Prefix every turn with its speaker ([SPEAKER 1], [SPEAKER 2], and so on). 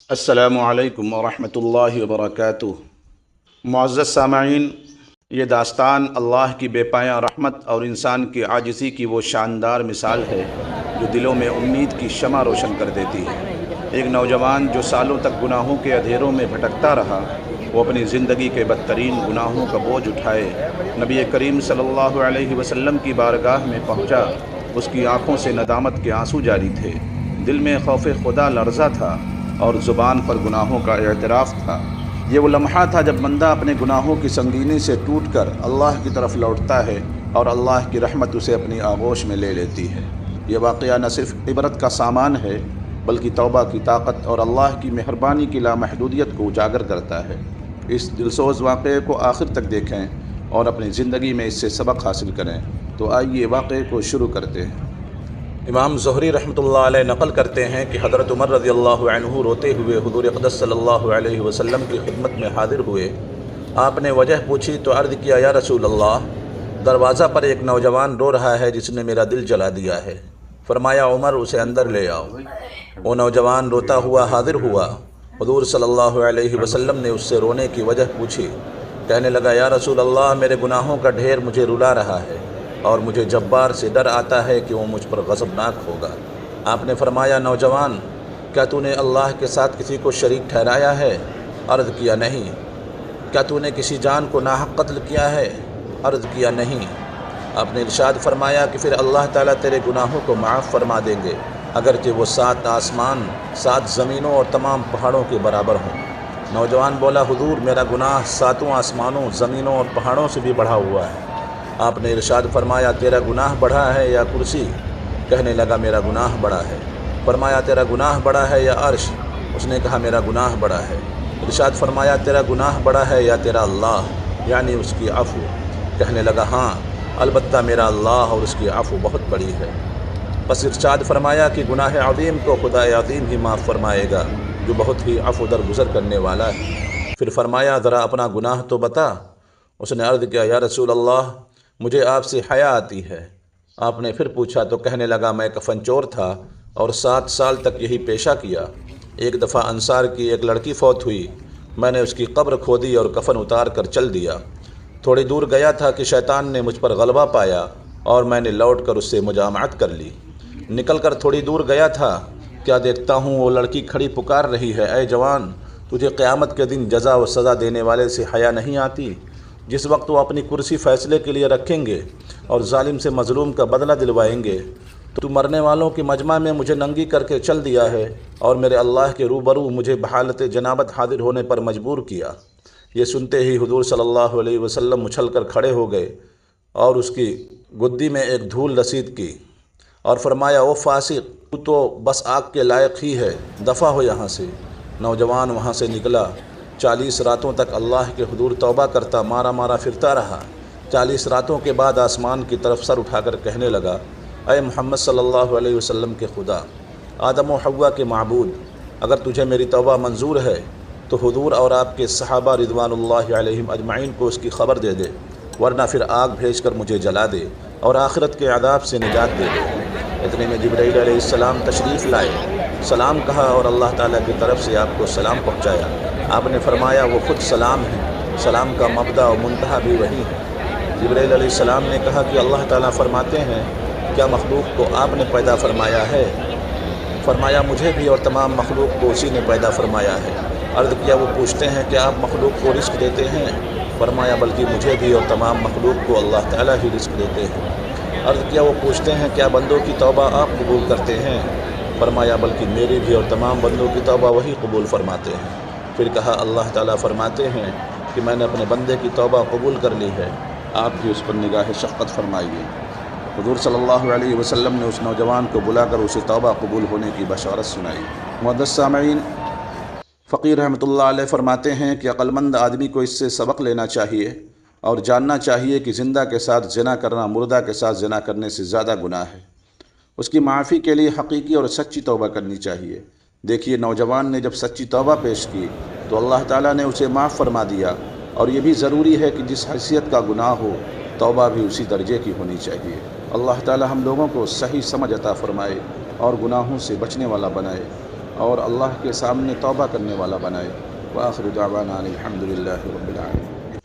[SPEAKER 1] السلام علیکم ورحمۃ اللہ وبرکاتہ۔ معزز سامعین، یہ داستان اللہ کی بے پایہ رحمت اور انسان کی عاجزی کی وہ شاندار مثال ہے جو دلوں میں امید کی شمع روشن کر دیتی ہے۔ ایک نوجوان جو سالوں تک گناہوں کے اندھیروں میں بھٹکتا رہا، وہ اپنی زندگی کے بدترین گناہوں کا بوجھ اٹھائے نبی کریم صلی اللہ علیہ وسلم کی بارگاہ میں پہنچا۔ اس کی آنکھوں سے ندامت کے آنسو جاری تھے، دل میں خوف خدا لرزا تھا اور زبان پر گناہوں کا اعتراف تھا۔ یہ وہ لمحہ تھا جب بندہ اپنے گناہوں کی سنگینی سے ٹوٹ کر اللہ کی طرف لوٹتا ہے اور اللہ کی رحمت اسے اپنی آغوش میں لے لیتی ہے۔ یہ واقعہ نہ صرف عبرت کا سامان ہے بلکہ توبہ کی طاقت اور اللہ کی مہربانی کی لامحدودیت کو اجاگر کرتا ہے۔ اس دلسوز واقعے کو آخر تک دیکھیں اور اپنی زندگی میں اس سے سبق حاصل کریں۔ تو آئیے واقعے کو شروع کرتے ہیں۔ امام زہری رحمۃ اللہ علیہ نقل کرتے ہیں کہ حضرت عمر رضی اللہ عنہ روتے ہوئے حضور اقدس صلی اللہ علیہ وسلم کی خدمت میں حاضر ہوئے۔ آپ نے وجہ پوچھی تو عرض کیا، یا رسول اللہ، دروازہ پر ایک نوجوان رو رہا ہے جس نے میرا دل جلا دیا ہے۔ فرمایا، عمر، اسے اندر لے آؤ۔ وہ نوجوان روتا ہوا حاضر ہوا۔ حضور صلی اللہ علیہ وسلم نے اس سے رونے کی وجہ پوچھی۔ کہنے لگا، یا رسول اللہ، میرے گناہوں کا ڈھیر مجھے رلا رہا ہے اور مجھے جبار سے ڈر آتا ہے کہ وہ مجھ پر غضبناک ہوگا۔ آپ نے فرمایا، نوجوان، کیا تو نے اللہ کے ساتھ کسی کو شریک ٹھہرایا ہے؟ عرض کیا، نہیں۔ کیا تو نے کسی جان کو ناحق قتل کیا ہے؟ عرض کیا، نہیں۔ آپ نے ارشاد فرمایا کہ پھر اللہ تعالیٰ تیرے گناہوں کو معاف فرما دیں گے، اگرچہ وہ 7 آسمان، 7 زمینوں اور تمام پہاڑوں کے برابر ہوں۔ نوجوان بولا، حضور، میرا گناہ 7 آسمانوں، زمینوں اور پہاڑوں سے بھی بڑھا ہوا ہے۔ آپ نے ارشاد فرمایا، تیرا گناہ بڑھا ہے یا کرسی؟ کہنے لگا، میرا گناہ بڑا ہے۔ فرمایا، تیرا گناہ بڑا ہے یا عرش؟ اس نے کہا، میرا گناہ بڑا ہے۔ ارشاد فرمایا، تیرا گناہ بڑا ہے یا تیرا اللہ، یعنی اس کی عفو؟ کہنے لگا، ہاں، البتہ میرا اللہ اور اس کی عفو بہت بڑی ہے۔ بس ارشاد فرمایا کہ گناہ عظیم کو خدا عظیم ہی معاف فرمائے گا جو بہت ہی عفو درگزر کرنے والا ہے۔ پھر فرمایا، ذرا اپنا گناہ تو بتا۔ اس نے عرض کیا، یا رسول اللہ، مجھے آپ سے حیا آتی ہے۔ آپ نے پھر پوچھا تو کہنے لگا، میں کفن چور تھا اور 7 سال تک یہی پیشہ کیا۔ ایک دفعہ انصار کی ایک لڑکی فوت ہوئی، میں نے اس کی قبر کھودی اور کفن اتار کر چل دیا۔ تھوڑی دور گیا تھا کہ شیطان نے مجھ پر غلبہ پایا اور میں نے لوٹ کر اس سے مجامعت کر لی۔ نکل کر تھوڑی دور گیا تھا، کیا دیکھتا ہوں وہ لڑکی کھڑی پکار رہی ہے، اے جوان، تجھے قیامت کے دن جزا و سزا دینے والے سے حیا نہیں آتی؟ جس وقت وہ اپنی کرسی فیصلے کے لیے رکھیں گے اور ظالم سے مظلوم کا بدلہ دلوائیں گے، تو مرنے والوں کے مجمع میں مجھے ننگی کر کے چل دیا ہے اور میرے اللہ کے روبرو مجھے بحالت جنابت حاضر ہونے پر مجبور کیا۔ یہ سنتے ہی حضور صلی اللہ علیہ وسلم اچھل کر کھڑے ہو گئے اور اس کی گدی میں ایک دھول رسید کی اور فرمایا، او فاسق، تو بس آگ کے لائق ہی ہے، دفع ہو یہاں سے۔ نوجوان وہاں سے نکلا، 40 راتوں تک اللہ کے حضور توبہ کرتا مارا مارا پھرتا رہا۔ 40 راتوں کے بعد آسمان کی طرف سر اٹھا کر کہنے لگا، اے محمد صلی اللہ علیہ وسلم کے خدا، آدم و حوا کے معبود، اگر تجھے میری توبہ منظور ہے تو حضور اور آپ کے صحابہ رضوان اللہ علیہم اجمعین کو اس کی خبر دے دے، ورنہ پھر آگ بھیج کر مجھے جلا دے اور آخرت کے عذاب سے نجات دے دے۔ اتنے میں جبرائیل علیہ السلام تشریف لائے، سلام کہا اور اللہ تعالیٰ کی طرف سے آپ کو سلام پہنچایا۔ آپ نے فرمایا، وہ خود سلام ہے، سلام کا مبدا و منتہا بھی وہی ہے۔ جبرائیل علیہ السلام نے کہا کہ اللہ تعالیٰ فرماتے ہیں، کیا مخلوق کو آپ نے پیدا فرمایا ہے؟ فرمایا، مجھے بھی اور تمام مخلوق کو اسی نے پیدا فرمایا ہے۔ عرض کیا، وہ پوچھتے ہیں کہ آپ مخلوق کو رزق دیتے ہیں؟ فرمایا، بلکہ مجھے بھی اور تمام مخلوق کو اللہ تعالیٰ ہی رزق دیتے ہیں۔ عرض کیا، وہ پوچھتے ہیں کیا بندوں کی توبہ آپ قبول کرتے ہیں؟ فرمایا، بلکہ میری بھی اور تمام بندوں کی توبہ وہی قبول فرماتے ہیں۔ پھر کہا، اللہ تعالیٰ فرماتے ہیں کہ میں نے اپنے بندے کی توبہ قبول کر لی ہے، آپ بھی اس پر نگاہ شفقت فرمائیے۔ حضور صلی اللہ علیہ وسلم نے اس نوجوان کو بلا کر اسے توبہ قبول ہونے کی بشارت سنائی۔ معزز سامعین، فقیر رحمۃ اللہ علیہ فرماتے ہیں کہ عقل مند آدمی کو اس سے سبق لینا چاہیے اور جاننا چاہیے کہ زندہ کے ساتھ زنا کرنا مردہ کے ساتھ زنا کرنے سے زیادہ گناہ ہے۔ اس کی معافی کے لیے حقیقی اور سچی توبہ کرنی چاہیے۔ دیکھیے، نوجوان نے جب سچی توبہ پیش کی تو اللہ تعالیٰ نے اسے معاف فرما دیا، اور یہ بھی ضروری ہے کہ جس حیثیت کا گناہ ہو، توبہ بھی اسی درجے کی ہونی چاہیے۔ اللہ تعالیٰ ہم لوگوں کو صحیح سمجھ عطا فرمائے اور گناہوں سے بچنے والا بنائے۔ اور اللہ کے سامنے توبہ کرنے والا بنائے۔ وآخر دعوانا الحمدللہ رب العالمین۔